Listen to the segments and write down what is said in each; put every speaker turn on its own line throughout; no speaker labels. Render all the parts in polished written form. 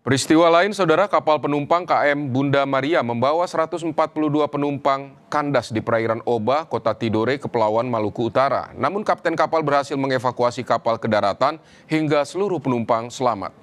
Peristiwa lain, saudara, kapal penumpang KM Bunda Maria membawa 142 penumpang kandas di perairan Oba, Kota Tidore, Kepulauan Maluku Utara. Namun kapten kapal berhasil mengevakuasi kapal ke daratan hingga seluruh penumpang selamat.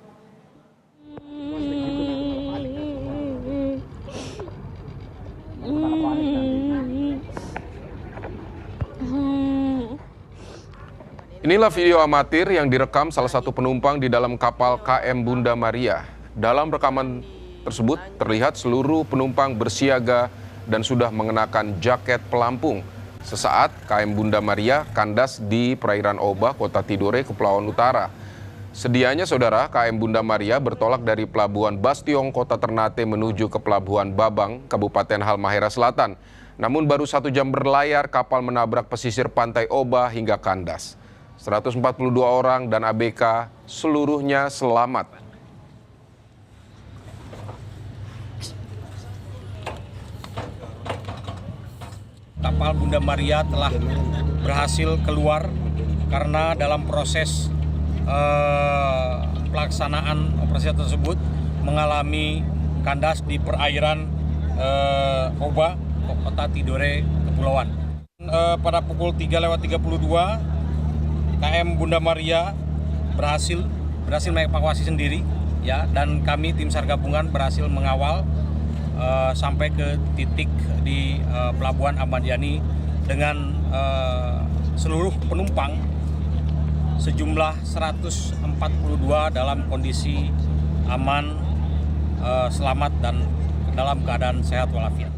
Inilah video amatir yang direkam salah satu penumpang di dalam kapal KM Bunda Maria. Dalam rekaman tersebut terlihat seluruh penumpang bersiaga dan sudah mengenakan jaket pelampung. Sesaat KM Bunda Maria kandas di perairan Oba, Kota Tidore, Kepulauan Utara. Sedianya, saudara, KM Bunda Maria bertolak dari Pelabuhan Bastiong, Kota Ternate menuju ke Pelabuhan Babang, Kabupaten Halmahera Selatan. Namun baru 1 jam berlayar, kapal menabrak pesisir pantai Oba hingga kandas. 142 orang dan ABK seluruhnya selamat.
Kapal Bunda Maria telah berhasil keluar karena dalam proses pelaksanaan operasi tersebut mengalami kandas di perairan Oba, Kota Tidore, Kepulauan. Pada pukul 3:32 KM Bunda Maria berhasil mengevakuasi sendiri, ya, dan kami tim SAR gabungan berhasil mengawal sampai ke titik di Pelabuhan Ahmad Yani dengan seluruh penumpang sejumlah 142 dalam kondisi aman, selamat dan dalam keadaan sehat walafiat.